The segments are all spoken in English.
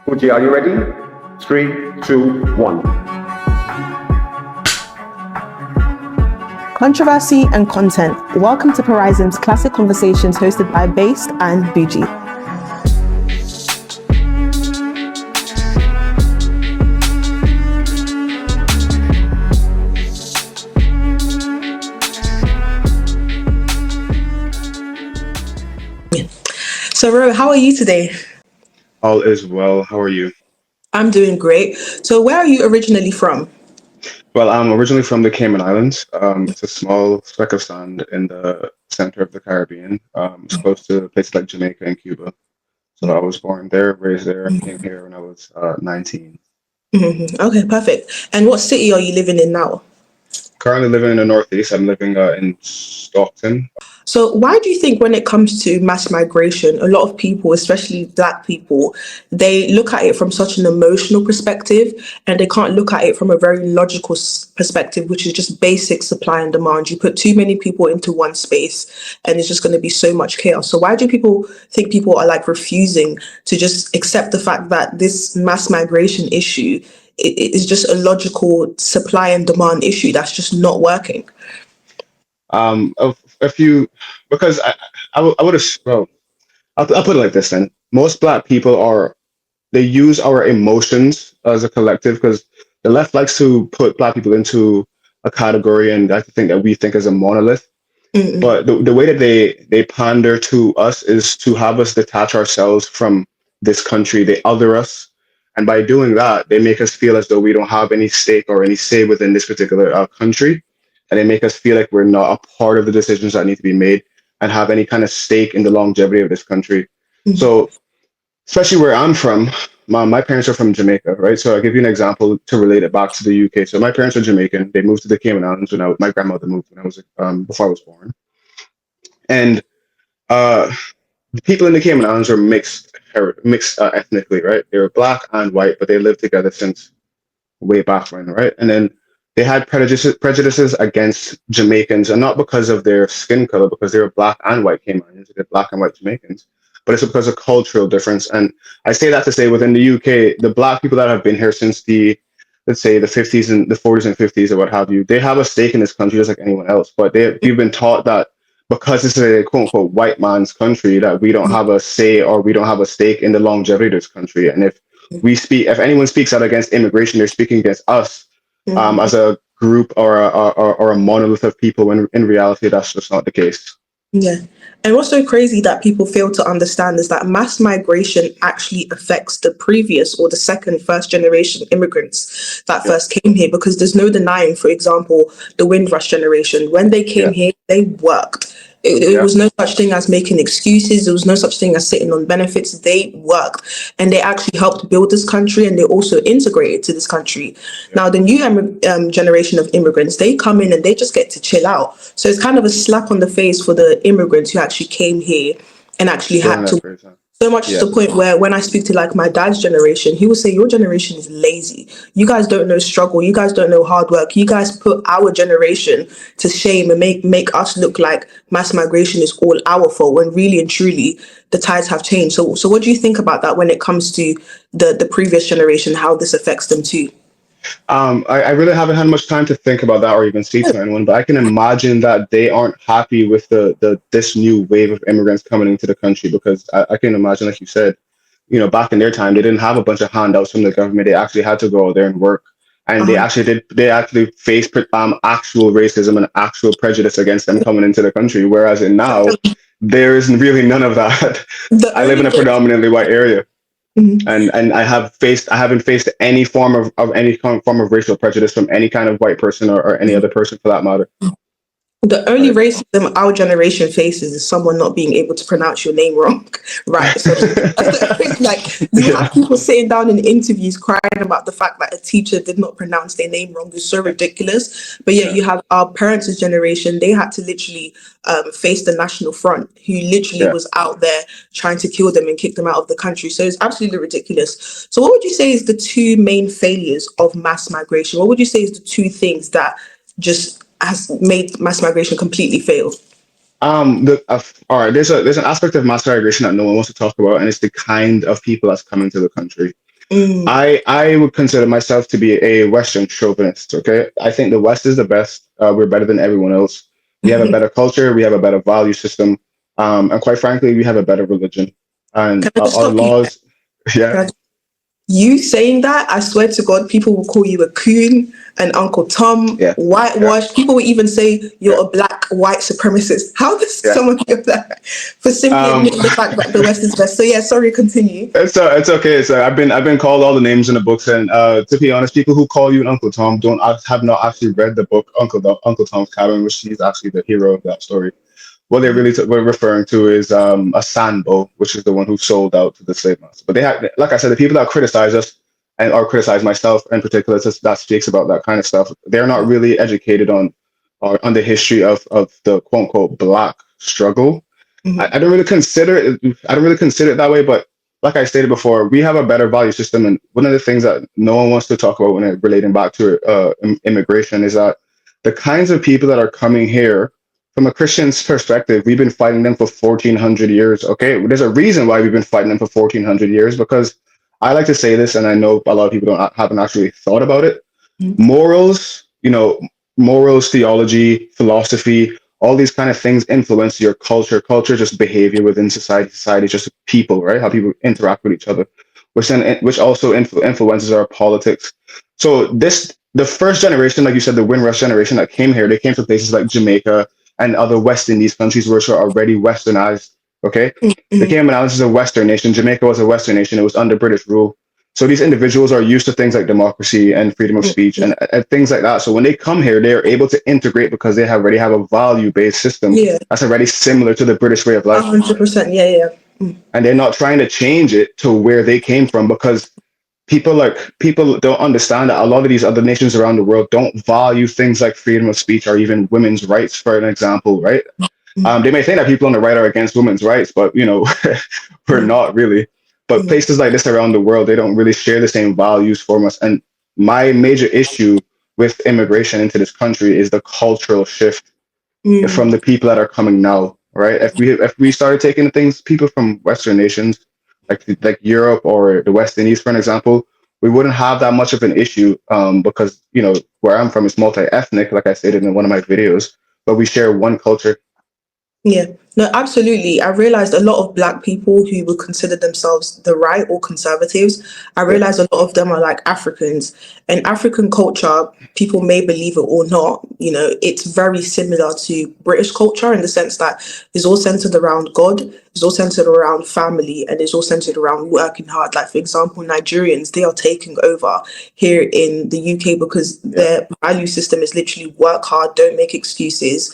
Bougie, are you ready? 3, 2, 1. Controversy and content. Welcome to Perazim's Classic Conversations hosted by Based and Bougie. So, Ro, how are you today? All is well. How are you? I'm doing great. So, where are you originally from? Well, I'm originally from the Cayman Islands. It's a small speck of sand in the center of the Caribbean. It's close to places like Jamaica and Cuba. So I was born there, raised there, came here when I was 19. Okay, perfect. And what city are you living in now? Currently living in the Northeast. I'm living in Stockton. So why do you think when it comes to mass migration, a lot of people, especially Black people, they look at it from such an emotional perspective and they can't look at it from a very logical perspective, which is just basic supply and demand. You put too many people into one space and it's just going to be so much chaos. So why do people think people are like refusing to just accept the fact that this mass migration issue is just a logical supply and demand issue that's just not working? Because I would have, well, I'll put it like this then. Most Black people they use our emotions as a collective because the left likes to put Black people into a category and I think that we think as a monolith. But the way that they pander to us is to have us detach ourselves from this country. They other us. And by doing that, they make us feel as though we don't have any stake or any say within this particular country. And they make us feel like we're not a part of the decisions that need to be made and have any kind of stake in the longevity of this country. So, especially where I'm from, my parents are from Jamaica, right? So I'll give you an example to relate it back to the UK. So my parents are Jamaican. They moved to the Cayman Islands my grandmother moved when I was before I was born. And the people in the Cayman Islands are mixed ethnically, right? They were Black and white, but they lived together since way back when, right? And then they had prejudices against Jamaicans, and not because of their skin color, because they were Black and white Caymanians, they're Black and white Jamaicans, but it's because of cultural difference. And I say that to say within the UK, the Black people that have been here since let's say the 50s and the 40s and 50s or what have you, they have a stake in this country just like anyone else. But we've been taught that because this is a quote unquote white man's country, that we don't have a say or we don't have a stake in the longevity of this country. And if anyone speaks out against immigration, they're speaking against us. As a group or a monolith of people, when in reality that's just not the case. Yeah. And what's so crazy that people fail to understand is that mass migration actually affects the previous or the first generation immigrants that first came here, because there's no denying, for example, the Windrush generation. When they came here, they worked. It was no such thing as making excuses. There was no such thing as sitting on benefits. They worked and they actually helped build this country, and they also integrated to this country. Now, the new generation of immigrants, they come in and they just get to chill out. So it's kind of a slap on the face for the immigrants who actually came here and actually had to. So much to the point where when I speak to like my dad's generation, he will say, your generation is lazy. You guys don't know struggle. You guys don't know hard work. You guys put our generation to shame and make us look like mass migration is all our fault, when really and truly the tides have changed. So what do you think about that when it comes to the previous generation, how this affects them too? I really haven't had much time to think about that or even speak to anyone, but I can imagine that they aren't happy with this new wave of immigrants coming into the country, because I can imagine, like you said, back in their time, they didn't have a bunch of handouts from the government. They actually had to go out there and work. And they actually faced actual racism and actual prejudice against them coming into the country. Whereas now, there is really none of that. I live in a predominantly white area. And I haven't faced any form of racial prejudice from any kind of white person or any other person for that matter. The only racism our generation faces is someone not being able to pronounce your name wrong, right? So like you have people sitting down in interviews crying about the fact that a teacher did not pronounce their name wrong. It's so ridiculous. But yet you have our parents' generation, they had to literally face the National Front, who literally was out there trying to kill them and kick them out of the country. So it's absolutely ridiculous. So what would you say is the two main failures of mass migration? What would you say is the two things that just has made mass migration completely fail? All right, there's an aspect of mass migration that no one wants to talk about, and it's the kind of people that's coming to the country. Mm. I would consider myself to be a Western chauvinist. Okay, I think the West is the best. We're better than everyone else. We have a better culture. We have a better value system, and quite frankly, we have a better religion. And Can I just our stop you there? laws, yeah, Can I You saying that, I swear to God, people will call you a coon, an Uncle Tom, yeah, yeah, whitewash. People will even say yeah, you're a black white supremacist. How does yeah. someone get that for simply Um, admitting the fact that the West is best? So yeah, sorry, continue. it's okay. So I've been called all the names in the books, and to be honest, people who call you an Uncle Tom have not actually read the book Uncle Tom's Cabin, which he's actually the hero of that story. What they really were referring to is a Sambo, which is the one who sold out to the slave master. But they had, like I said, the people that criticize us and or criticize myself in particular, that speaks about that kind of stuff. They're not really educated on the history of the quote unquote black struggle. Mhm. I don't really consider it. I don't really consider it that way. But like I stated before, we have a better value system, and one of the things that no one wants to talk about when it relating back to immigration is that the kinds of people that are coming here from a Christian's perspective, we've been fighting them for 1400 years. Okay, there's a reason why we've been fighting them for 1400 years because I like to say this, and I know a lot of people haven't actually thought about it. Mhm. Morals, morals, theology, philosophy, all these kind of things influence your culture. Culture, just behavior within society. Society, just people, right? How people interact with each other, which also influences our politics. So the first generation, like you said, the Windrush generation that came here, they came from places like Jamaica and other West Indies countries which are already westernized. Okay, the Mhm. Cayman Islands is a Western nation. Jamaica was a Western nation. It was under British rule. So these individuals are used to things like democracy and freedom of speech Mhm. and things like that. So when they come here, they are able to integrate because they already have a value-based system Yeah, that's already similar to the British way of life. 100%. Yeah, yeah. Mm. And they're not trying to change it to where they came from because people don't understand that a lot of these other nations around the world don't value things like freedom of speech or even women's rights, for an example, right? Mm. They may think that people on the right are against women's rights, but we're Mm. not really. But Mm. places like this around the world, they don't really share the same values for us. And my major issue with immigration into this country is the cultural shift from Mm. the people that are coming now, right? If we started taking things, people from Western nations, like Europe or the West Indies, for an example, we wouldn't have that much of an issue because where I'm from is multi-ethnic, like I stated in one of my videos, but we share one culture. Yeah, no, absolutely. I realized a lot of black people who would consider themselves the right or conservatives, I Yeah, realized a lot of them are like Africans. And African culture, people may believe it or not, it's very similar to British culture in the sense that it's all centered around God, it's all centered around family, and it's all centered around working hard. Like, for example, Nigerians, they are taking over here in the UK because yeah. their value system is literally work hard, don't make excuses,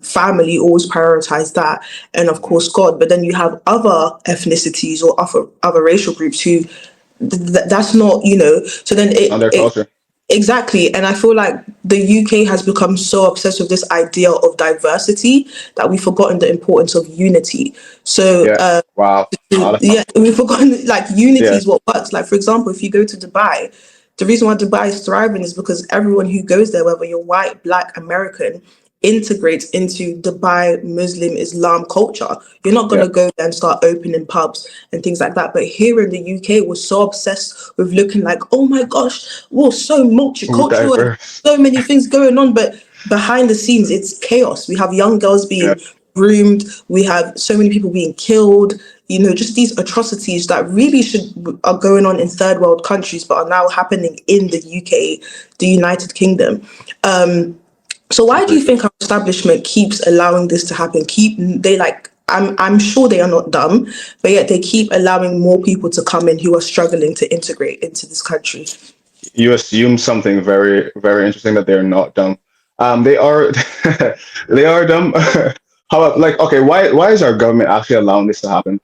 family, always prioritize that, and of course God. But then you have other ethnicities or other racial groups who that's not, so then It's not their it culture. exactly. And I feel like the UK has become so obsessed with this idea of diversity that we've forgotten the importance of unity. So Yeah. Wow. yeah, we've forgotten like unity Yeah. is what works. Like, for example, if you go to Dubai, the reason why Dubai is thriving is because everyone who goes there, whether you're white, black, American, integrates into Dubai Muslim Islam culture. You're not going Yeah. to go there and start opening pubs and things like that. But here in the UK, we're so obsessed with looking like, oh my gosh, we're so Too multicultural and diverse. so many things going on. But behind the scenes, it's chaos. We have young girls Yeah. being groomed. We have so many people being killed. Just these atrocities that really are going on in third world countries, but are now happening in the UK, the United Kingdom. So why do you Completely. think our establishment keeps allowing this to happen? I'm sure they are not dumb, but yet they keep allowing more people to come in who are struggling to integrate into this country. You assume something very, very interesting that they're not dumb. They are, they are dumb. How like okay? Why is our government actually allowing this to happen?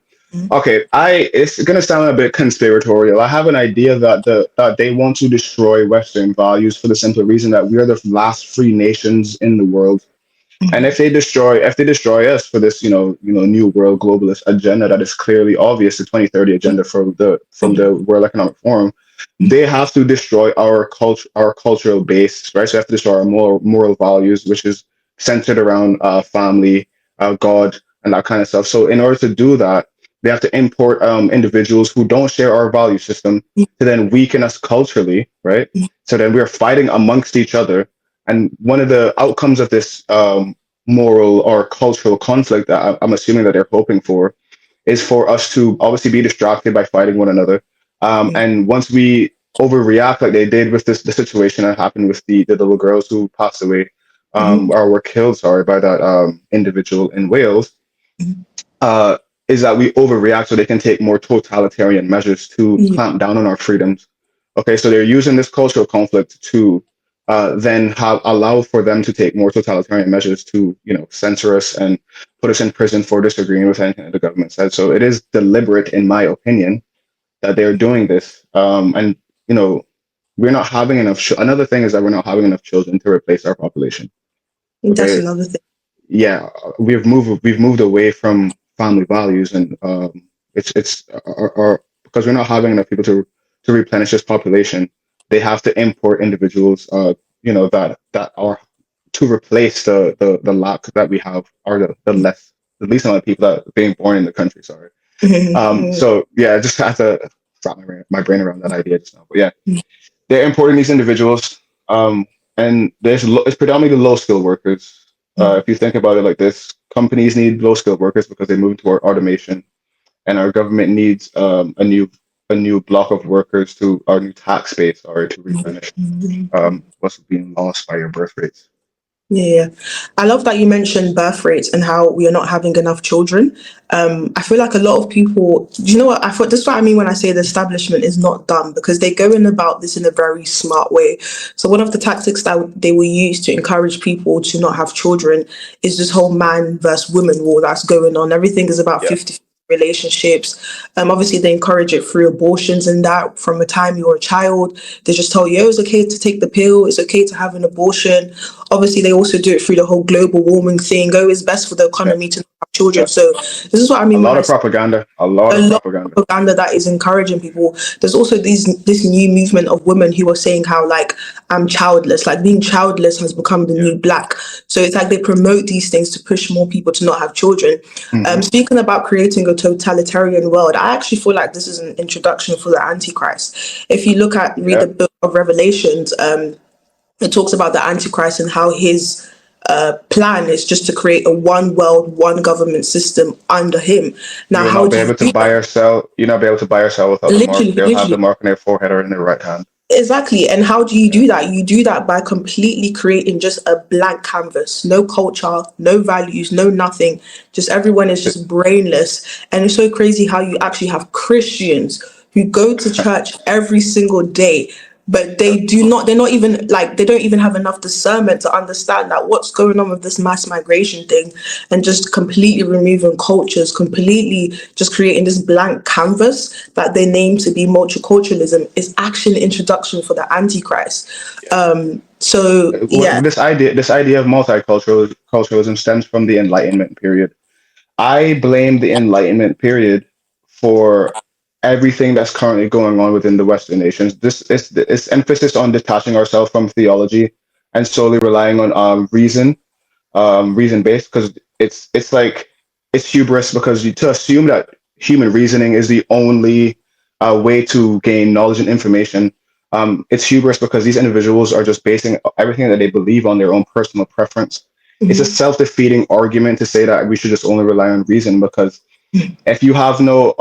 Okay, it's gonna sound a bit conspiratorial. I have an idea that they want to destroy Western values for the simple reason that we are the last free nations in the world. And if they destroy us for this, new world globalist agenda that is clearly obvious, the 2030 agenda from the World Economic Forum, they have to destroy our cultural base, right? So they have to destroy our moral values, which is centered around family, God, and that kind of stuff. So in order to do that, They have to import individuals who don't share our value system to then weaken us culturally, right? So then we're fighting amongst each other. And one of the outcomes of this moral or cultural conflict that I'm assuming that they're hoping for is for us to obviously be distracted by fighting one another. And once we overreact, like they did with the situation that happened with the little girls who passed away or were killed, sorry, by that individual in Wales, is that we overreact so they can take more totalitarian measures to clamp down on our freedoms. Okay, so they're using this cultural conflict to then allow for them to take more totalitarian measures to, censor us and put us in prison for disagreeing with anything that the government says. So it is deliberate, in my opinion, that they're doing this. And, we're not having enough. Another thing is that we're not having enough children to replace our population. Okay? That's another thing. Yeah, we've moved away from family values, and it's because we're not having enough people to replenish this population. They have to import individuals, that are to replace the lack that we have, or the least amount of people that are being born in the country. Sorry. So yeah, I just have to wrap my brain around that idea just now. But yeah, they're importing these individuals, and it's predominantly the low skilled workers. If you think about it like this, companies need low skilled workers because they move toward automation, and our government needs a new block of workers to our new tax base or to replenish what's being lost by your birth rates. Yeah, I love that you mentioned birth rates and how we are not having enough children. I feel like a lot of people, do you know what? I thought this is what I mean when I say the establishment is not dumb, because they go in about this in a very smart way. So one of the tactics that they will use to encourage people to not have children is this whole man versus woman war that's going on. Everything is about 50 relationships. Obviously they encourage it through abortions, and that from the time you're a child, they just tell you, it's okay to take the pill, it's okay to have an abortion. Obviously they also do it through the whole global warming thing. It's best for the economy to have children. So this is what I mean. A lot of propaganda that is encouraging people. There's also this new movement of women who are saying how, like, I'm childless, like being childless has become the new black. So it's like they promote these things to push more people to not have children. Speaking about creating a totalitarian world, I actually feel like this is an introduction for the Antichrist. If you read the book of Revelations, it talks about the Antichrist and how his plan is just to create a one world, one government system under him. Now, you'll not be able to buy or sell. You'll not be able to buy or sell without the mark. They'll have the mark on their forehead or in their right hand. Exactly. And how do you do that? You do that by completely creating just a blank canvas, no culture, no values, no nothing. Just everyone is just brainless. And it's so crazy how you actually have Christians who go to church every single day, but they don't even have enough discernment to understand that what's going on with this mass migration thing, and just completely removing cultures, completely just creating this blank canvas that they name to be multiculturalism is actually an introduction for the Antichrist. This idea of multiculturalism stems from the Enlightenment period. I blame the Enlightenment period for everything that's currently going on within the Western nations. This emphasis on detaching ourselves from theology and solely relying on reason based, because it's like it's hubris, because to assume that human reasoning is the only way to gain knowledge and information. It's hubris because these individuals are just basing everything that they believe on their own personal preference. It's a self-defeating argument to say that we should just only rely on reason, because if you have no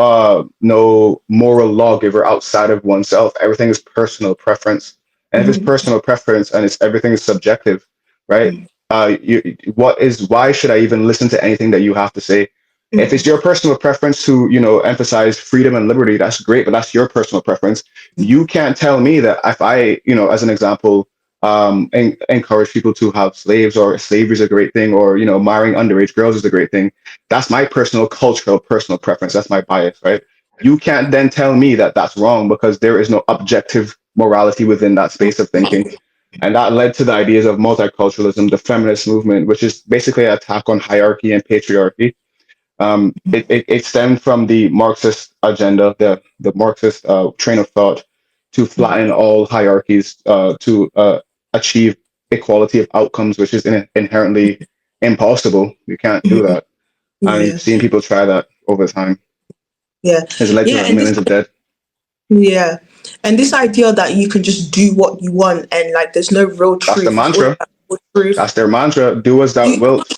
moral lawgiver outside of oneself, everything is personal preference. And if it's personal preference and everything is subjective, right? Why should I even listen to anything that you have to say? If it's your personal preference to, emphasize freedom and liberty, that's great, but that's your personal preference. You can't tell me that if I, as an example, encourage people to have slaves, or slavery is a great thing, or marrying underage girls is a great thing. That's my personal personal preference. That's my bias, right? You can't then tell me that that's wrong, because there is no objective morality within that space of thinking. And that led to the ideas of multiculturalism, the feminist movement, which is basically an attack on hierarchy and patriarchy. It stemmed from the Marxist agenda, the Marxist train of thought, to flatten all hierarchies, to achieve equality of outcomes, which is inherently impossible. You can't do that. And you've seen people try that over time. Yeah. It's led Yeah. to millions of dead. Yeah. And this idea that you can just do what you want and like there's no real That's the truth. It's all mantra. about truth. That's their mantra. Do as thou wilt.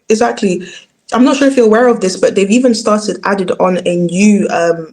Exactly. I'm not sure if you're aware of this, but they've even added on a new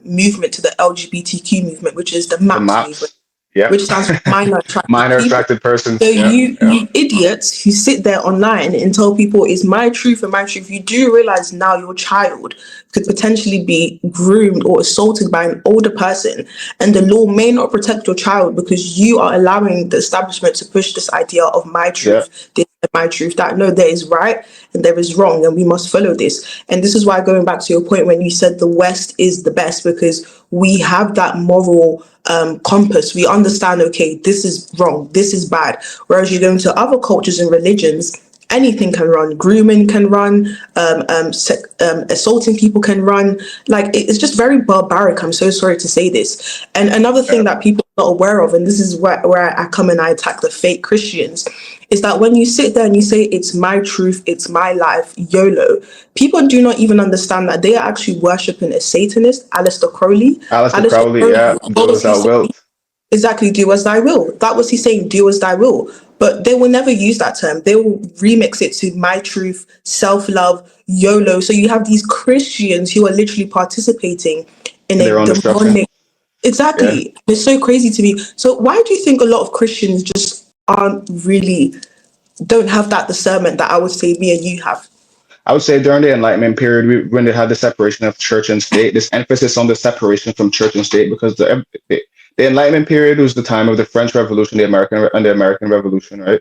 movement to the LGBTQ movement, which is the The MAPS movement, maps. Yeah. which stands for minor attracted Minor people. attracted persons. So Yeah. you idiots who sit there online and tell people it's my truth and my truth, you do realize now your child could potentially be groomed or assaulted by an older person, and the law may not protect your child because you are allowing the establishment to push this idea of my truth, this is my truth, that no, there is right and there is wrong and we must follow this. And this is why, going back to your point when you said the West is the best, because we have that moral compass. We understand, okay, this is wrong, this is bad. Whereas you go into other cultures and religions, anything can run. Grooming can run. Assaulting people can run. Like it's just very barbaric. I'm so sorry to say this. And another thing that people are not aware of, and this is where I come and I attack the fake Christians, is that when you sit there and you say it's my truth, it's my life, YOLO, people do not even understand that they are actually worshiping a Satanist, Alister Crowley. Alister Crowley, yeah. Do as thou wilt. Exactly, do as thy will. That was he saying, do as thy will. But they will never use that term. They will remix it to my truth, self-love, YOLO. So you have these Christians who are literally participating in Their a own destruction. demonic. Exactly. Yeah. It's so crazy to me. So why do you think a lot of Christians just don't have that discernment that I would say me and you have? I would say during the Enlightenment period, when they had the separation of church and state, this emphasis on the separation from church and state, because the Enlightenment period was the time of the French Revolution, the American Revolution, right?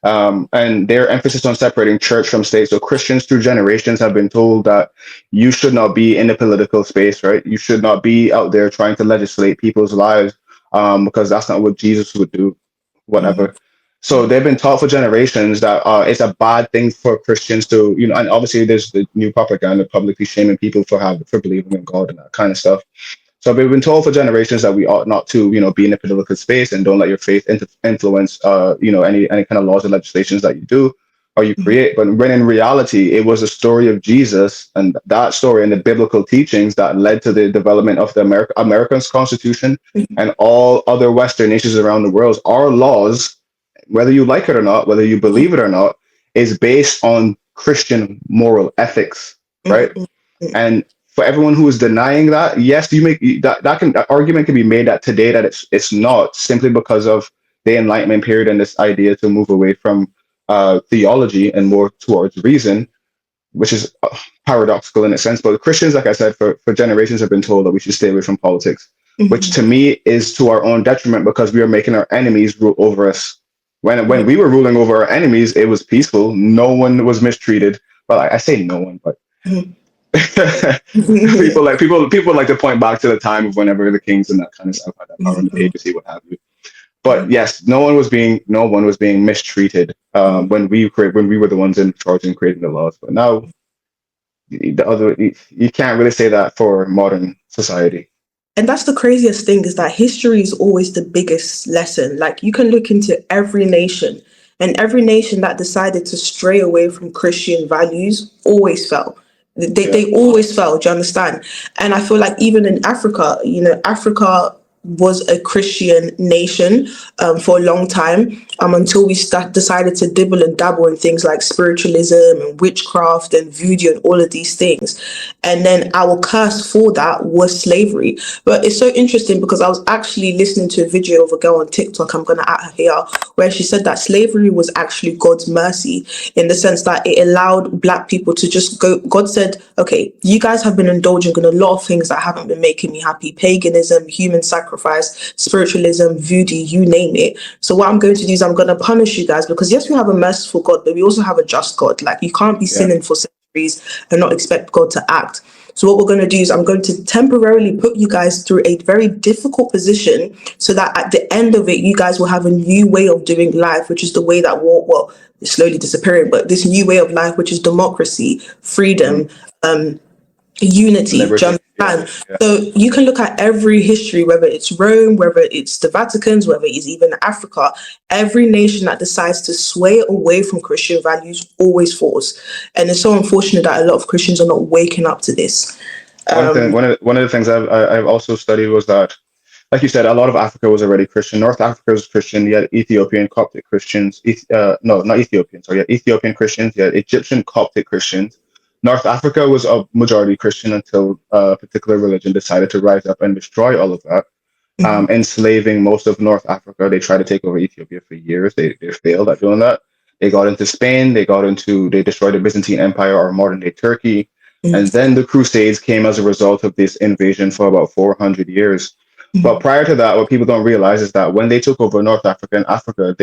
And their emphasis on separating church from state. So Christians through generations have been told that you should not be in the political space, right? You should not be out there trying to legislate people's lives, because that's not what Jesus would do, whatever. So they've been taught for generations that it's a bad thing for Christians to, and obviously there's the new propaganda publicly shaming people for believing in God and that kind of stuff. So we've been told for generations that we ought not to, be in a political space and don't let your faith influence, any kind of laws or legislations that you do or you create. But when in reality, it was a story of Jesus and that story and the biblical teachings that led to the development of the American's Constitution and all other Western nations around the world. Our laws, whether you like it or not, whether you believe it or not, is based on Christian moral ethics, right? And for everyone who is denying that, yes, that argument can be made that today that it's not, simply because of the Enlightenment period and this idea to move away from theology and more towards reason, which is paradoxical in a sense. But the Christians, like I said, for generations have been told that we should stay away from politics, which to me is to our own detriment, because we are making our enemies rule over us. When we were ruling over our enemies, it was peaceful. No one was mistreated. Well, I say no one, but people like to point back to the time of whenever the kings and that kind of stuff had that power and the papacy, what have you. But yes, no one was being mistreated when we were the ones in charge and creating the laws. But now, you can't really say that for modern society. And that's the craziest thing, is that history is always the biggest lesson. Like, you can look into every nation, and every nation that decided to stray away from Christian values always fell. They always fell, do you understand? And I feel like even in Africa, Africa was a Christian nation for a long time, until we decided to dibble and dabble in things like spiritualism and witchcraft and voodoo and all of these things. And then our curse for that was slavery. But it's so interesting, because I was actually listening to a video of a girl on TikTok, I'm going to add her here, where she said that slavery was actually God's mercy, in the sense that it allowed Black people to just go. God said, okay, you guys have been indulging in a lot of things that haven't been making me happy: paganism, human sacrifice, spiritualism, voodoo, you name it. So what I'm going to do is I'm going to punish you guys, because yes, we have a merciful God, but we also have a just God. Like, you can't be sinning for centuries and not expect God to act. So what we're going to do is I'm going to temporarily put you guys through a very difficult position, so that at the end of it, you guys will have a new way of doing life, which is the way that it's slowly disappearing, but this new way of life, which is democracy, freedom, unity. Liberty. Do you understand? So you can look at every history, whether it's Rome, whether it's the Vatican's, whether it's even Africa, every nation that decides to sway away from Christian values always falls. And it's so unfortunate that a lot of Christians are not waking up to this. One of the things I've also studied was that, like you said, a lot of Africa was already Christian. North Africa was Christian. You had Ethiopian Coptic Christians. No, not Ethiopian. Sorry, you had Ethiopian Christians. You had Egyptian Coptic Christians. North Africa was a majority Christian until a particular religion decided to rise up and destroy all of that, enslaving most of North Africa. They tried to take over Ethiopia for years. They failed at doing that. They got into Spain. They destroyed the Byzantine Empire, or modern day Turkey. And then the Crusades came as a result of this invasion for about 400 years. But prior to that, what people don't realize is that when they took over North Africa and Africa,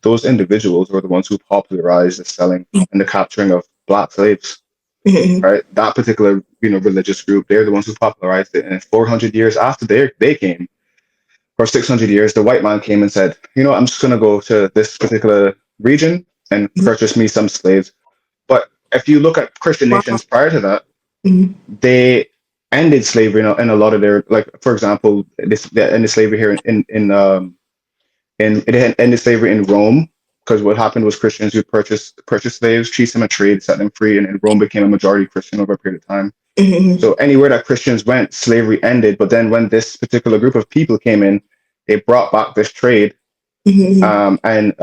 those individuals were the ones who popularized the selling and the capturing of black slaves. Right? That particular, religious group, they're the ones who popularized it. And 400 years after they came, or 600 years, the white man came and said, I'm just going to go to this particular region and purchase me some slaves. But if you look at Christian nations prior to that, they ended slavery in a lot of their, like, for example, they ended slavery here it ended slavery in Rome, because what happened was Christians who purchased slaves, treat them a trade, set them free, and then Rome became a majority Christian over a period of time. So anywhere that Christians went, slavery ended. But then when this particular group of people came in, they brought back this trade, and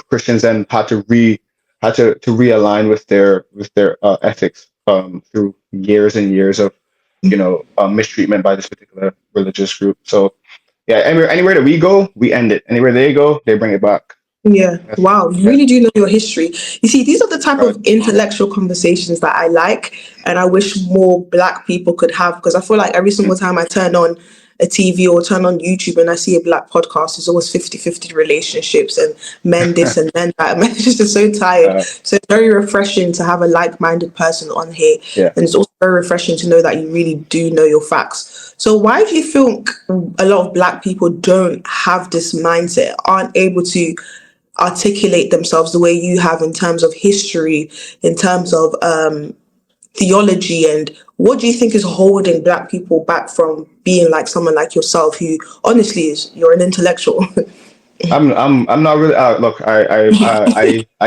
Christians then had to realign with their ethics through years and years of mistreatment by this particular religious group. So yeah, anywhere that we go, we end it. Anywhere they go, they bring it back. Yeah. Wow. You really do know your history. You see, these are the type of intellectual conversations that I like, and I wish more Black people could have, because I feel like every single time I turn on a TV or turn on YouTube and I see a Black podcast, it's always 50-50 relationships and men this and men that. I'm just so tired. So it's very refreshing to have a like-minded person on here. Yeah. And it's also very refreshing to know that you really do know your facts. So why do you think a lot of Black people don't have this mindset, aren't able to articulate themselves the way you have in terms of history, in terms of theology, and what do you think is holding Black people back from being like someone like yourself, who honestly you're an intellectual? I'm not really. Look, I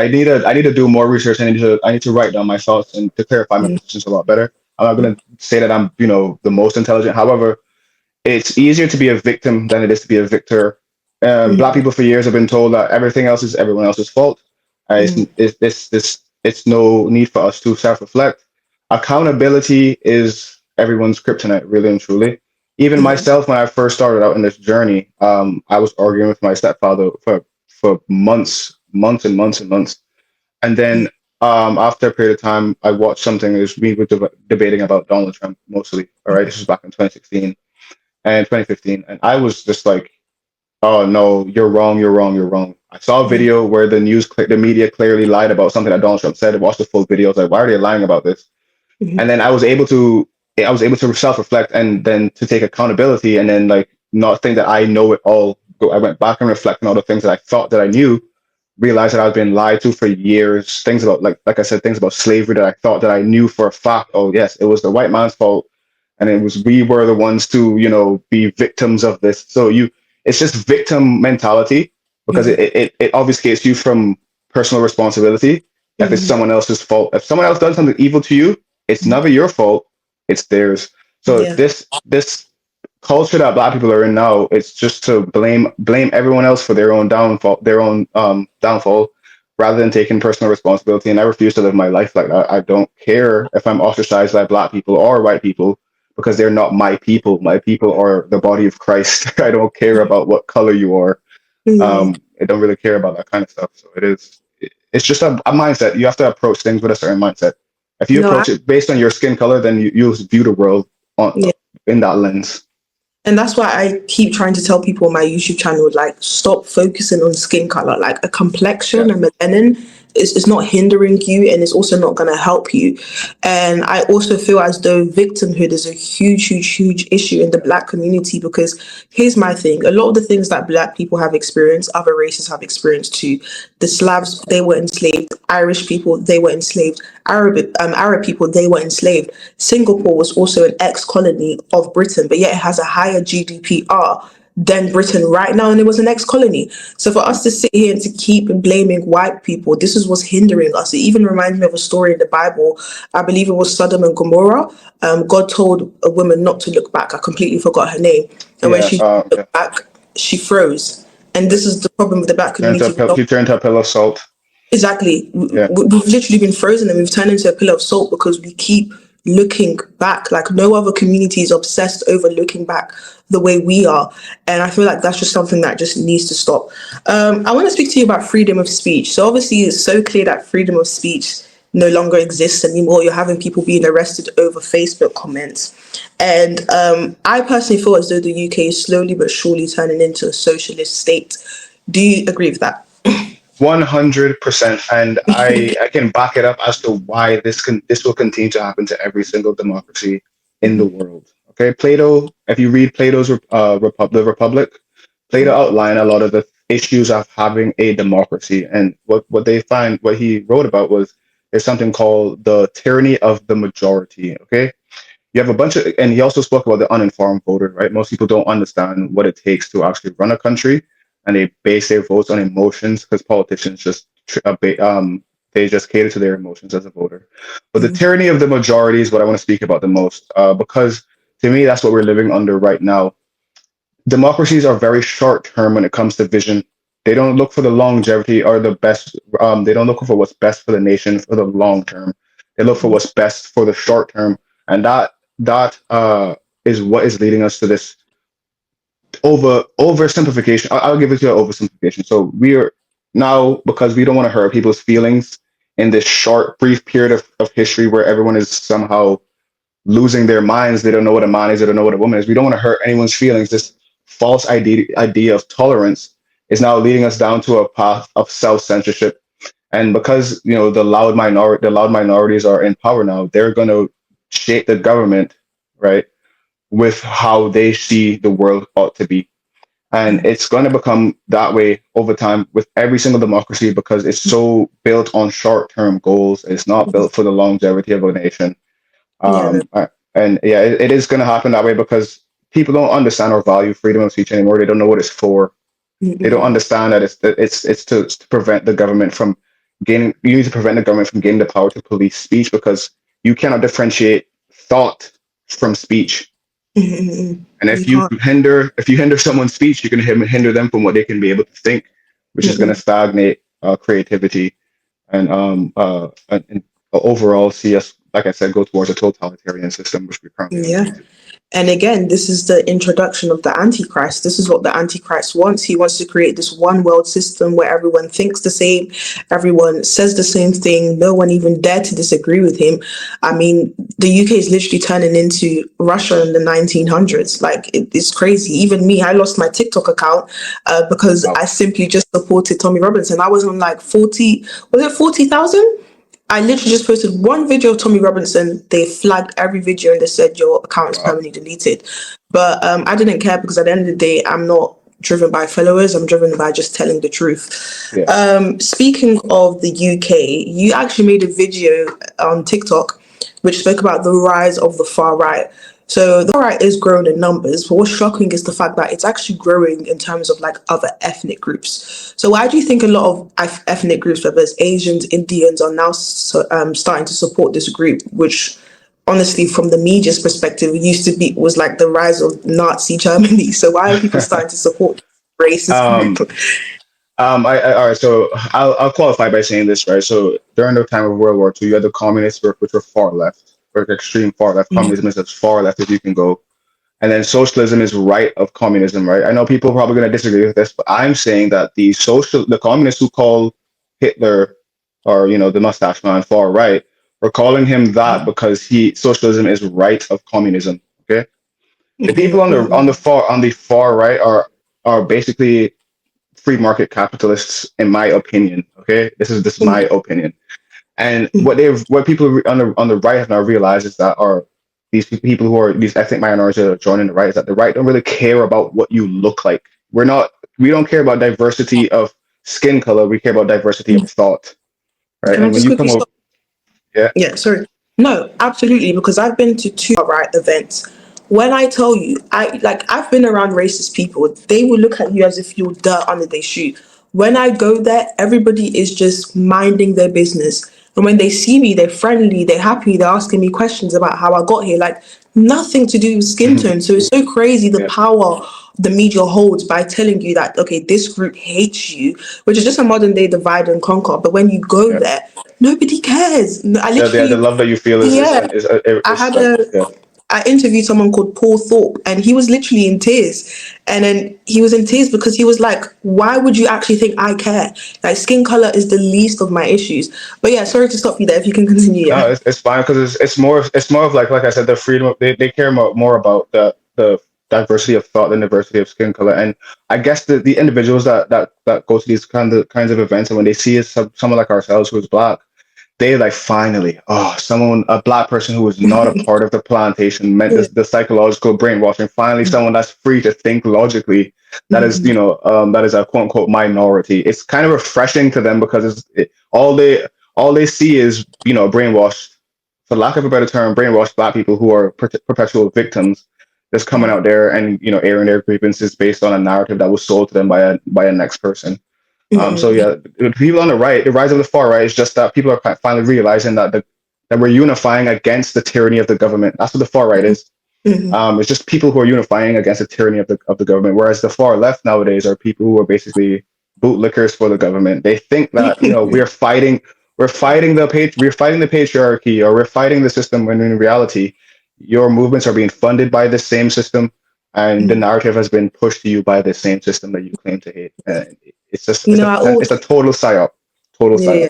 need to do more research. I need to write down my thoughts and to clarify my positions a lot better. I'm not going to say that I'm the most intelligent. However, it's easier to be a victim than it is to be a victor. Black people for years have been told that everything else is everyone else's fault. It's no need for us to self-reflect. Accountability is everyone's kryptonite, really and truly. Even myself, when I first started out in this journey, I was arguing with my stepfather for months. And then after a period of time, I watched something. We were debating about Donald Trump mostly. All right, this was back in 2016 and 2015, and I was just like, "Oh no, you're wrong." I saw a video where the media clearly lied about something that Donald Trump said. I watched the full video. I was like, "Why are they lying about this?" And then I was able to self-reflect and then to take accountability, and then like not think that I know it all. I went back and reflected on all the things that I thought that I knew, realized that I've been lied to for years. Things about, like I said, things about slavery that I thought that I knew for a fact. Oh yes, it was the white man's fault, and we were the ones to be victims of this. So it's just victim mentality, because it obfuscates you from personal responsibility. If it's someone else's fault, if someone else does something evil to you, it's never your fault, it's theirs. So this culture that Black people are in now, it's just to blame everyone else for their own downfall, rather than taking personal responsibility. And I refuse to live my life like that. I don't care if I'm ostracized by Black people or white people, because they're not my people. My people are the body of Christ. I don't care about what color you are. I don't really care about that kind of stuff. So it's just a mindset. You have to approach things with a certain mindset. If you approach it based on your skin color, then you view the world in that lens. And that's why I keep trying to tell people on my YouTube channel, like, stop focusing on skin color. Like, a complexion and melanin is not hindering you, and it's also not going to help you. And I also feel as though victimhood is a huge issue in the Black community, because here's my thing. A lot of the things that Black people have experienced, other races have experienced too. The Slavs, they were enslaved. Irish people, they were enslaved. Arab people, they were enslaved. Singapore was also an ex-colony of Britain, but yet it has a higher GDPR than Britain right now, and it was an ex-colony. So for us to sit here and to keep blaming white people, this is what's hindering us. It even reminds me of a story in the Bible. I believe it was Sodom and Gomorrah. God told a woman not to look back. I completely forgot her name. And when she looked back, she froze. And this is the problem with the black community. She turned to a pillar of salt. Exactly. Yeah. We've literally been frozen and we've turned into a pillar of salt because we keep looking back. Like no other community is obsessed over looking back the way we are. And I feel like that's just something that just needs to stop. I want to speak to you about freedom of speech. So obviously it's so clear that freedom of speech no longer exists anymore. You're having people being arrested over Facebook comments. And I personally feel as though the UK is slowly but surely turning into a socialist state. Do you agree with that? 100%, and I can back it up as to why this will continue to happen to every single democracy in the world. Okay, Plato. If you read Plato's The Republic, Plato outlined a lot of the issues of having a democracy, and what he wrote about there's something called the tyranny of the majority. Okay, you have a bunch of, and he also spoke about the uninformed voter. Right, most people don't understand what it takes to actually run a country. And they base their votes on emotions because politicians they just cater to their emotions as a voter. But the tyranny of the majority is what I want to speak about the most, because to me that's what we're living under right now. Democracies are very short term when it comes to vision. They don't look for the longevity or the best. They don't look for what's best for the nation for the long term. They look for what's best for the short term, and that is what is leading us to this oversimplification. I'll give it to an oversimplification. So we are now, because we don't want to hurt people's feelings in this short, brief period of history where everyone is somehow losing their minds. They don't know what a man is. They don't know what a woman is. We don't want to hurt anyone's feelings. This false idea of tolerance is now leading us down to a path of self-censorship. And because the loud minorities are in power now, they're going to shape the government, right, with how they see the world ought to be. And it's going to become that way over time with every single democracy because it's so built on short-term goals. It's not built for the longevity of a nation. It is going to happen that way because people don't understand or value freedom of speech anymore. They don't know what it's for. They don't understand that it's to prevent the government from gaining. You need to prevent the government from gaining the power to police speech because you cannot differentiate thought from speech. And if you hinder someone's speech, you're going to hinder them from what they can be able to think, which is going to stagnate creativity and overall see us, like I said, go towards a totalitarian system, which we currently are. And again, this is the introduction of the Antichrist. This is what the Antichrist wants. He wants to create this one world system where everyone thinks the same, everyone says the same thing, no one even dare to disagree with him. I mean, the UK is literally turning into Russia in the 1900s. Like, it's crazy. Even me, I lost my TikTok account because I simply just supported Tommy Robinson. I was on like 40,000? I literally just posted one video of Tommy Robinson. They flagged every video and they said your account is permanently deleted. But I didn't care because at the end of the day, I'm not driven by followers. I'm driven by just telling the truth. Yeah. Speaking of the UK, you actually made a video on TikTok which spoke about the rise of the far right. So the far right is growing in numbers, but what's shocking is the fact that it's actually growing in terms of like other ethnic groups. So why do you think a lot of ethnic groups, whether it's Asians, Indians, are now starting to support this group, which honestly, from the media's perspective, was like the rise of Nazi Germany. So why are people starting to support racist group? All right, so I'll qualify by saying this, right? So during the time of World War II, you had the communists, which were far left. Or extreme far left. Communism is as far left as you can go. And then socialism is right of communism, right? I know people are probably going to disagree with this, but I'm saying that the communists who call Hitler or, the mustache man far right, are calling him that because socialism is right of communism, okay? The people on the far right are basically free market capitalists, in my opinion, okay? This is my opinion. And what people on the right have now realized is that these people who are these ethnic minorities that are joining the right is that the right don't really care about what you look like. We don't care about diversity of skin color. We care about diversity of thought, right? And when you come over, sorry, no, absolutely, because I've been to 2 right events. when I tell you, I've been around racist people. They will look at you as if you're dirt under their shoe. When I go there, everybody is just minding their business. And when they see me, they're friendly, they're happy, they're asking me questions about how I got here. Like nothing to do with skin tone. So it's so crazy the Yeah. power the media holds by telling you that, okay, this group hates you, which is just a modern day divide and conquer. But when you go Yeah. there, nobody cares. I Yeah, literally, the love that you feel yeah, I is had like, yeah. I interviewed someone called Paul Thorpe, and he was literally in tears. And then he was in tears because he was like, why would you actually think I care? Like, skin color is the least of my issues. But yeah, sorry to stop you there. If you can continue. No, Yeah. it's fine because it's more of like I said, the freedom. They care more about the diversity of thought than diversity of skin color. And I guess the individuals that go to these kinds of events, and when they see someone like ourselves who is black, they like finally, a black person who was not a part of the plantation, meant Yeah. the psychological brainwashing. Finally, someone that's free to think logically. That is, that is a quote unquote minority. It's kind of refreshing to them because all they see is, brainwashed, for lack of a better term, brainwashed black people who are perpetual victims, just coming out there and airing their grievances based on a narrative that was sold to them by a next person. So yeah, the people on the right, the rise of the far right is just that people are finally realizing that that we're unifying against the tyranny of the government. That's what the far right is. It's just people who are unifying against the tyranny of the government. Whereas the far left nowadays are people who are basically bootlickers for the government. They think that we're fighting the patriarchy, or we're fighting the system, when in reality, your movements are being funded by the same system, and the narrative has been pushed to you by the same system that you claim to hate. And it's just I always, it's a total psyop, total yeah. psyop.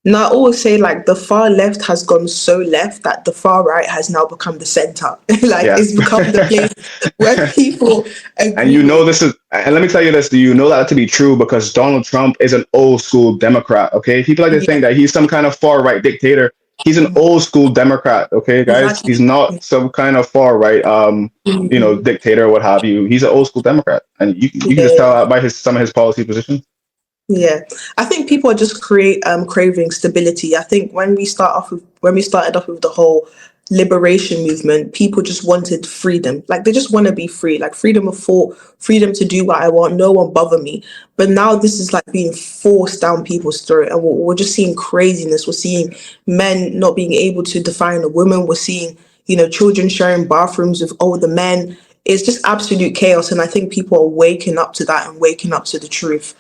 Now, I always say, like, the far left has gone so left that the far right has now become the center. Like, Yeah. it's become the place where people And agree with. and let me tell you this, do you know that to be true? Because Donald Trump is an old school Democrat, okay? People like to Yeah, think that he's some kind of far right dictator. He's an old school Democrat, okay, guys? exactly. He's not some kind of far right, dictator or what have you. He's an old school Democrat. And you can just Yeah. tell by some of his policy positions. Yeah, I think people are just craving stability. I think when we started off with the whole liberation movement, people just wanted freedom. Like they just want to be free, like freedom of thought, freedom to do what I want. No one bother me. But now this is like being forced down people's throat, and we're just seeing craziness. We're seeing men not being able to define a woman. We're seeing children sharing bathrooms with older men. It's just absolute chaos, and I think people are waking up to that and waking up to the truth.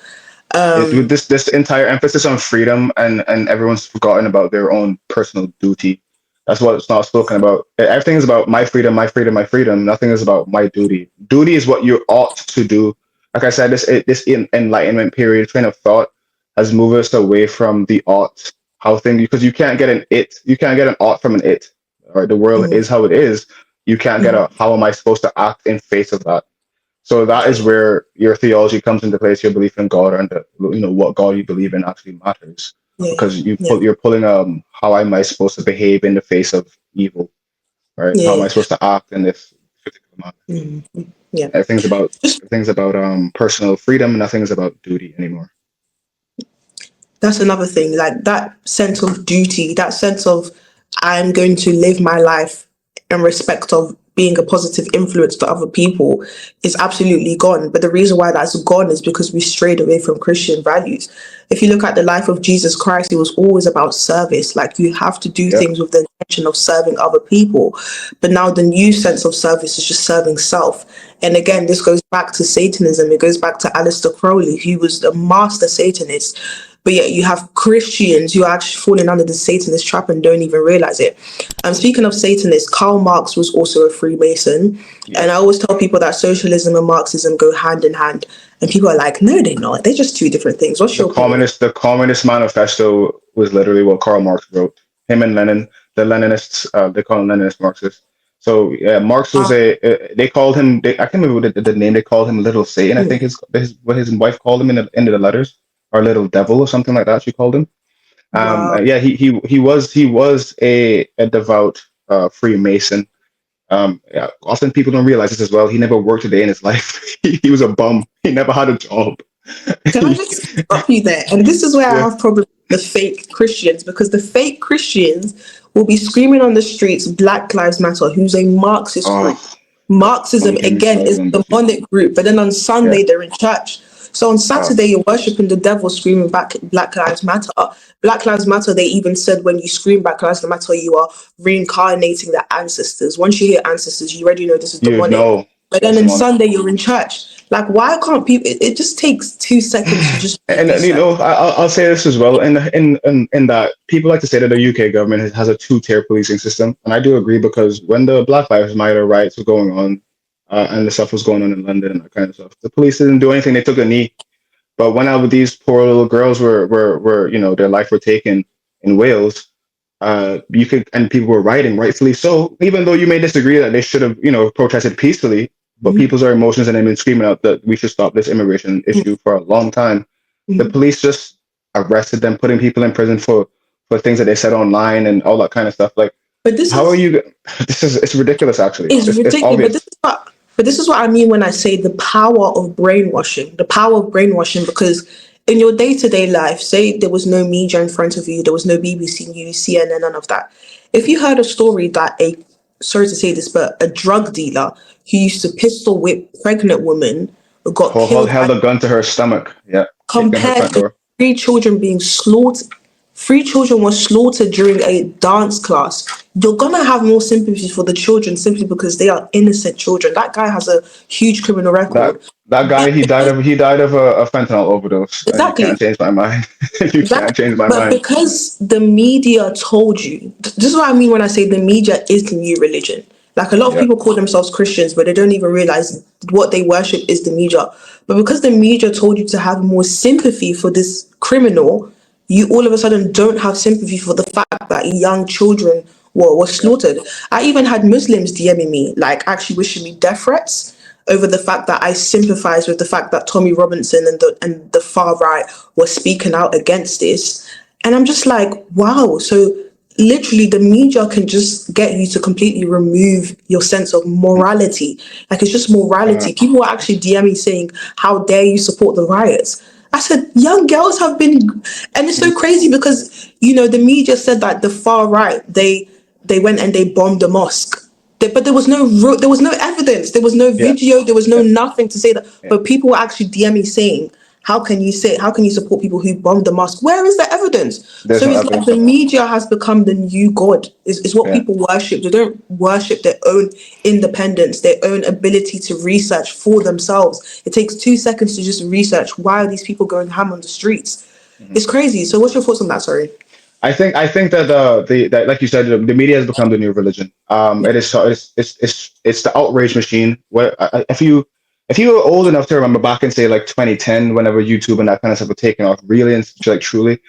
It's with this entire emphasis on freedom, and everyone's forgotten about their own personal duty. That's what it's not spoken about. Everything is about my freedom, my freedom, my freedom. Nothing is about my duty. Duty is what you ought to do. Like I said, this enlightenment period train of thought has moved us away from the ought, because you can't get an ought from an it. All right, the world is how it is. You can't get a how am I supposed to act in face of that. So that is where your theology comes into place, your belief in God, and what God you believe in actually matters, because you're pulling how am I supposed to behave in the face of evil, right? How am I supposed to act in this particular matter? Yeah. Everything's about personal freedom. Nothing's about duty anymore. That's another thing, like that sense of duty, that sense of I'm going to live my life in respect of being a positive influence to other people is absolutely gone. But the reason why that's gone is because we strayed away from Christian values. If you look at the life of Jesus Christ, it was always about service. Like you have to do things with the intention of serving other people. But now the new sense of service is just serving self. And again, this goes back to Satanism. It goes back to Alister Crowley, who was a master Satanist. But yet you have Christians who are actually falling under the Satanist trap and don't even realize it. Speaking of Satanists, Karl Marx was also a Freemason. Yeah. And I always tell people that socialism and Marxism go hand in hand. And people are like, no, they're not. They're just two different things. What's your opinion? The Communist Manifesto was literally what Karl Marx wrote. Him and Lenin, the Leninists, they call him Leninist Marxists. So yeah, Marx was they called him, I can't remember the name, they called him Little Satan, I think what his wife called him in the letters. Or Little Devil or something like that, she called him. Yeah, he was a devout Freemason. Yeah, often people don't realize this as well. He never worked a day in his life. He was a bum. He never had a job. Can I just stop you there? And this is where I have problems with the fake Christians, because the fake Christians will be screaming on the streets, Black Lives Matter, who's a Marxist group. Marxism again is a Them. demonic group, but then on Sunday they're in church. So on Saturday you're worshiping the devil, screaming back Black Lives Matter. Black Lives Matter, they even said when you scream Black Lives Matter, you are reincarnating their ancestors. Once you hear ancestors, you already know this is You demonic. know, But then on Sunday you're in church. Like, why can't people? It just takes 2 seconds to just. and you know, I'll say this as well. In that people like to say that the UK government has a two-tier policing system, and I do agree because when the Black Lives Matter riots were going on, and the stuff was going on in London and that kind of stuff, the police didn't do anything. They took a knee. But when these poor little girls were you know, their life were taken in Wales, you could, and people were rioting, rightfully so. Even though you may disagree that they should have, you know, protested peacefully, but people's are emotions and they've been screaming out that we should stop this immigration issue for a long time. The police just arrested them, putting people in prison for things that they said online and all that kind of stuff. Like, but this how are you? It's ridiculous, actually. It's ridiculous. But this is what I mean when I say the power of brainwashing. The power of brainwashing, because in your day-to-day life, say there was no media in front of you, there was no BBC News, CNN, none of that. If you heard a story that sorry to say this, but a drug dealer who used to pistol whip pregnant women got killed, held a gun to her stomach, compared to 3 children being slaughtered. 3 children were slaughtered during a dance class. You're gonna have more sympathy for the children simply because they are innocent children. That guy has a huge criminal record. That guy, he died of a fentanyl overdose. Exactly. You can't change my mind. Can't change my but mind. Because the media told you, this is what I mean when I say the media is the new religion. Like, a lot of people call themselves Christians, but they don't even realize what they worship is the media. But because the media told you to have more sympathy for this criminal, you all of a sudden don't have sympathy for the fact that young children were slaughtered. I even had Muslims DMing me, like, actually wishing me death threats over the fact that I sympathize with the fact that Tommy Robinson and the far right were speaking out against this. And I'm just like, wow. So literally the media can just get you to completely remove your sense of morality. Like, it's just morality. People were actually DMing saying, how dare you support the riots? I said, young girls have been, and it's so crazy because, you know, the media said that the far right, they went and they bombed a mosque. But there was no evidence, there was no video, there was no nothing to say that. But people were actually DMing saying, how can you support people who bombed the mosque? Where is the evidence? There's so it's like the media has become the new god. Is what people worship. They don't worship their own independence, their own ability to research for themselves. It takes 2 seconds to just research. Why are these people going ham on the streets? It's crazy. So what's your thoughts on that? Sorry. I think that that, like you said, the media has become the new religion. It's the outrage machine. If you were old enough to remember back in, say, like 2010, whenever YouTube and that kind of stuff were taking off, really and like truly,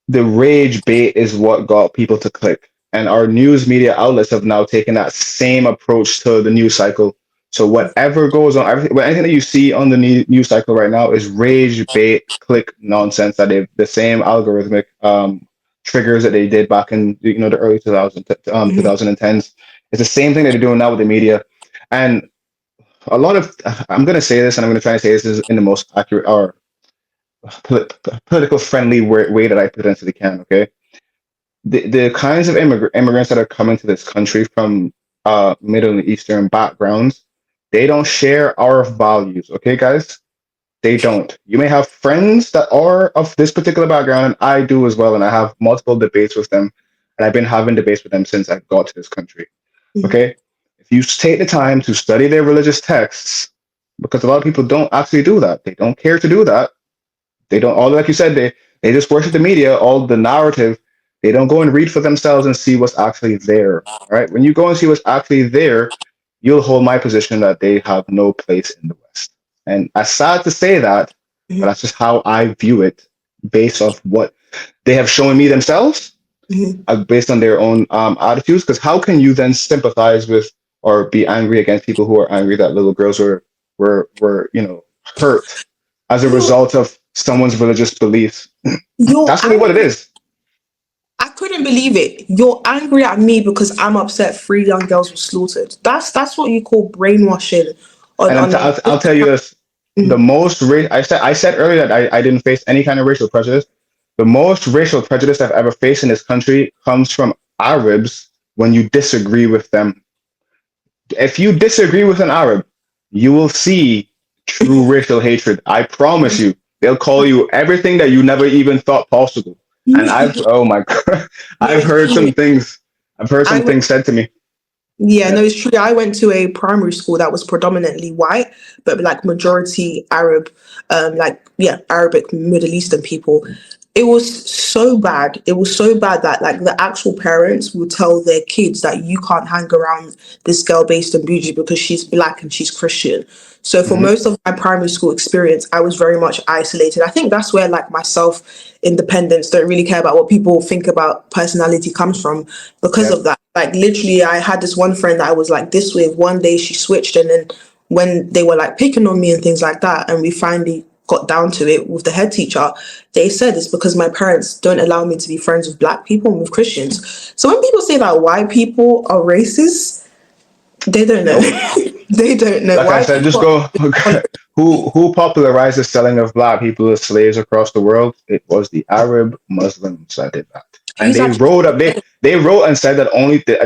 the rage bait is what got people to click. And our news media outlets have now taken that same approach to the news cycle. So whatever goes on, anything that you see on the news cycle right now is rage bait, click nonsense that the same algorithmic triggers that they did back in, you know, the early 2010s. It's the same thing that they're doing now with the media. And a lot of, I'm going to say this, and I'm going to try and say this in the most accurate or political friendly way that I potentially can. Okay, the kinds of immigrants that are coming to this country from Middle Eastern backgrounds, they don't share our values. Okay, guys, they don't. You may have friends that are of this particular background, and I do as well, and I have multiple debates with them, and I've been having debates with them since I got to this country. Okay. If you take the time to study their religious texts, because a lot of people don't actually do that. They don't care to do that. They don't, all like you said, they just worship the media, all the narrative. They don't go and read for themselves and see what's actually there. All right. When you go and see what's actually there, you'll hold my position that they have no place in the West. And it's sad to say that, but that's just how I view it based off what they have shown me themselves, based on their own attitudes. Because how can you then sympathize with or be angry against people who are angry that little girls were you know, hurt as a result of someone's religious beliefs? That's really what it is. I couldn't believe it. You're angry at me because I'm upset 3 young girls were slaughtered. That's what you call brainwashing. I'll tell you this: the most I said earlier that I didn't face any kind of racial prejudice. The most racial prejudice I've ever faced in this country comes from Arabs when you disagree with them. if you disagree with an Arab, you will see true racial hatred. I promise you. They'll call you everything that you never even thought possible. And oh my God, No, I've it's heard true. some things. I've heard some things said to me. Yeah, no, it's true. I went to a primary school that was predominantly white, but like majority Arab, Arabic, Middle Eastern people. It was so bad. It was so bad that like the actual parents will tell their kids that you can't hang around this girl Based and Bougie because she's black and she's Christian. So for most of my primary school experience, I was very much isolated. I think that's where like my self-independence, don't really care about what people think about personality comes from because Yep. of that. Like literally, I had this one friend that I was like this with. One day she switched, and then when they were like picking on me and things like that, and we finally got down to it with the head teacher, they said it's because my parents don't allow me to be friends with black people and with Christians. So when people say that white people are racist, they don't know. They don't know. Like I said, just go. Who popularized the selling of black people as slaves across the world? It was the Arab Muslims that did that. And they wrote up. They wrote and said that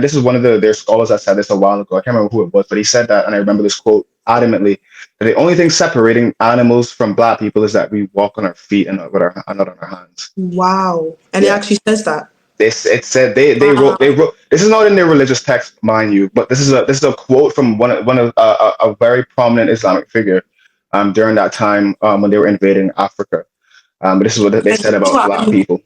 this is one of their scholars that said this a while ago. I can't remember who it was, but he said that, and I remember this quote adamantly. That the only thing separating animals from black people is that we walk on our feet and not on our hands. Wow. And it actually says that. It said they wrote this is not in their religious text, mind you, but this is a quote from one of a very prominent Islamic figure during that time when they were invading Africa. But this is what they said about black people.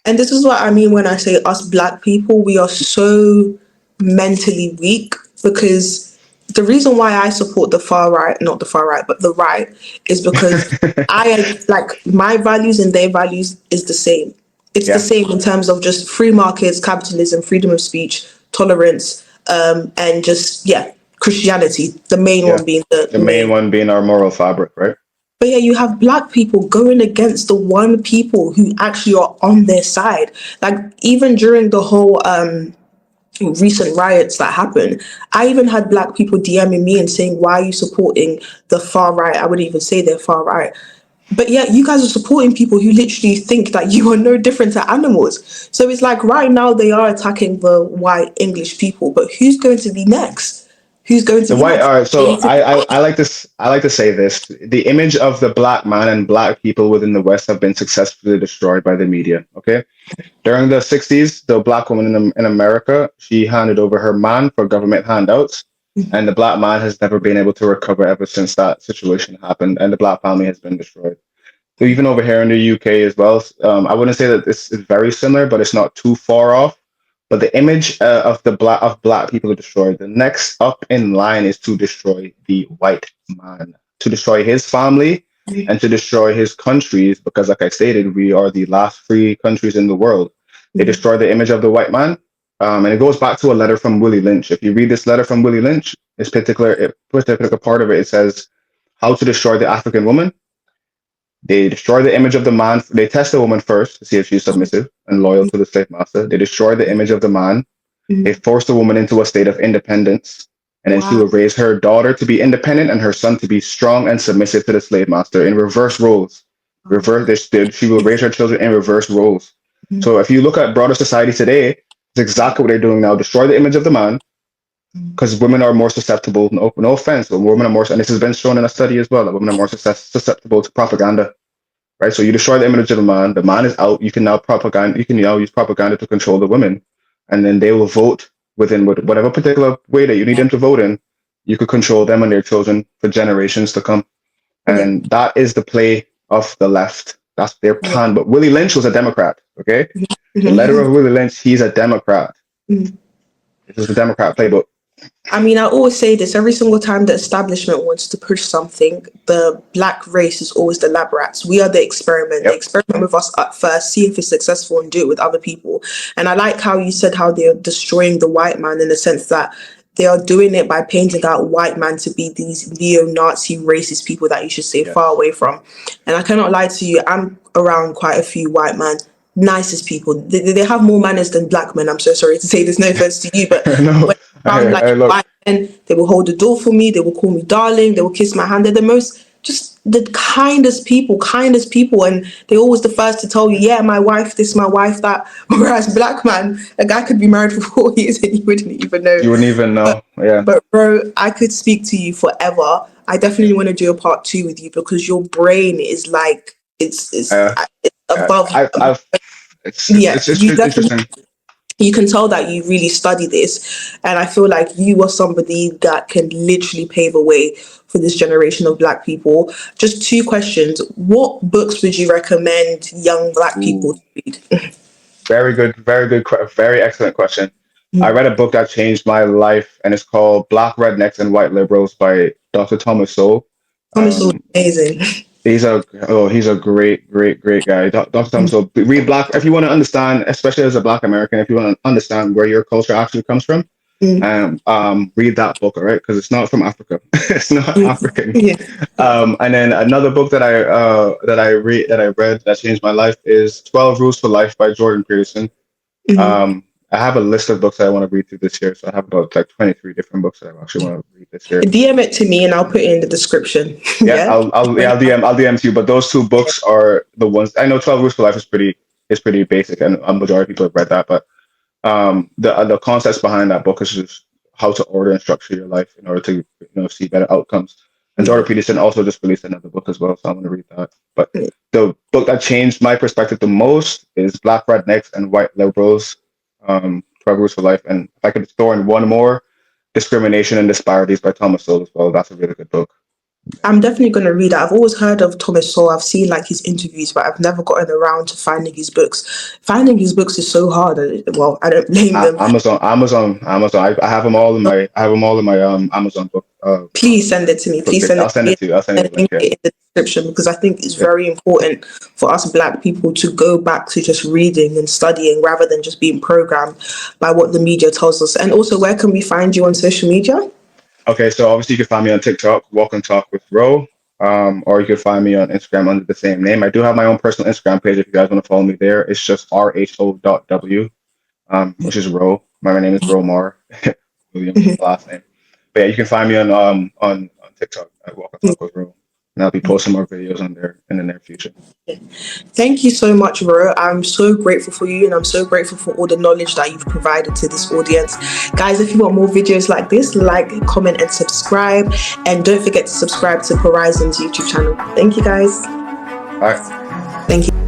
And this is what I mean when I say us black people, we are so mentally weak, because the reason why I support the far right, not the far right, but the right, is because I like my values and their values is the same. It's the same in terms of just free markets, capitalism, freedom of speech, tolerance, and just Christianity. The main one being the main one being our moral fabric, right? But yeah, you have black people going against the one people who actually are on their side. Like even during the whole recent riots that happened, I even had black people DMing me and saying, "Why are you supporting the far right?" I wouldn't even say they're far right. But yeah, you guys are supporting people who literally think that you are no different to animals. So it's like right now they are attacking the white English people, but who's going to be next? Who's going to be white? next? All right, so I like this. I like to say this: the image of the black man and black people within the West have been successfully destroyed by the media. Okay, during the '60s, the black woman in America, she handed over her man for government handouts. And the black man has never been able to recover ever since that situation happened, and the black family has been destroyed. So even over here in the UK as well, I wouldn't say that this is very similar, but it's not too far off. But the image of black people are destroyed. The next up in line is to destroy the white man, to destroy his family, and to destroy his countries, because, like I stated, we are the last free countries in the world. They destroy the image of the white man. And it goes back to a letter from Willie Lynch. If you read this letter from Willie Lynch, this particular part of it, it says how to destroy the African woman. They destroy the image of the man. They test the woman first to see if she's submissive and loyal to the slave master. They destroy the image of the man. They force the woman into a state of independence. And then she will raise her daughter to be independent and her son to be strong and submissive to the slave master in reverse roles. She will raise her children in reverse roles. So if you look at broader society today, it's exactly what they're doing now. Destroy the image of the man, because women are more susceptible. No offense, but women are more, and this has been shown in a study as well, that women are more susceptible to propaganda. Right? So you destroy the image of the man. The man is out. You can now use propaganda to control the women, and then they will vote within whatever particular way that you need them to vote in. You could control them and their children for generations to come, and that is the play of the left. That's their plan. But Willie Lynch was a Democrat. Okay, the letter of Willie Lynch. He's a Democrat. This is the Democrat playbook. I mean, I always say this, every single time the establishment wants to push something, the black race is always the lab rats. We are the experiment. They experiment with us at first, see if it's successful, and do it with other people. And I like how you said how they're destroying the white man, in the sense that they are doing it by painting out white man to be these neo-Nazi racist people that you should stay far away from. And I cannot lie to you, I'm around quite a few white men, nicest people. They have more manners than black men. I'm so sorry to say this, no offense to you, but white men, they will hold the door for me, they will call me darling, they will kiss my hand. They're the most just the kindest people, and they're always the first to tell you, yeah, my wife this, my wife that. Whereas black man, a guy could be married for 4 years and you wouldn't even know. You wouldn't even know. Yeah. But bro, I could speak to you forever. I definitely want to do a part 2 with you because your brain is like it's above. It's you definitely, interesting. you can tell that you really study this, and I feel like you are somebody that can literally pave a way for this generation of black people. Just 2 questions: what books would you recommend young black people to read? Very good, very excellent question. I read a book that changed my life, and it's called Black Rednecks and White Liberals by Dr. Thomas Sowell. Thomas Sowell, amazing. He's a great guy. Dr. Thomas Sowell. Read Black if you want to understand, especially as a Black American, if you want to understand where your culture actually comes from. Read that book, all right? Because it's not from Africa. It's not African. Yeah. And then another book that I read that changed my life is 12 Rules for Life by Jordan Peterson. I have a list of books that I want to read through this year, so I have about like 23 different books that I actually want to read this year. DM it to me and I'll put it in the description. Yeah, I'll DM to you. But those 2 books are the ones I know. 12 Rules for Life is pretty basic, and a majority of people have read that. But the concepts behind that book is just how to order and structure your life in order to see better outcomes. And Jordan Peterson also just released another book as well, so I'm going to read that. But the book that changed my perspective the most is Black Rednecks and White Liberals, 12 Rules for Life. And if I could throw in one more, Discrimination and Disparities by Thomas Sowell as well. That's a really good book. I'm definitely going to read it. I've always heard of Thomas Sowell. I've seen like his interviews, but I've never gotten around to finding his books. Finding his books is so hard. Well, I don't blame them. Amazon. I have them all in my Amazon book. Please send it to me. I'll send it to you. I'll send it in the description, because I think it's very important for us black people to go back to just reading and studying rather than just being programmed by what the media tells us. And also, where can we find you on social media? Okay, so obviously you can find me on TikTok, Walk and Talk with RHO, or you can find me on Instagram under the same name. I do have my own personal Instagram page if you guys want to follow me there. It's just RHO.W, which is RHO. My name is RHO Mar, William's last name. But yeah, you can find me on TikTok at Walk and Talk with RHO. And I'll be posting more videos on there in the near future. Thank you so much, RHO. I'm so grateful for you, and I'm so grateful for all the knowledge that you've provided to this audience. Guys, if you want more videos like this, like, comment, and subscribe. And don't forget to subscribe to Perazim's YouTube channel. Thank you, guys. All right. Thank you.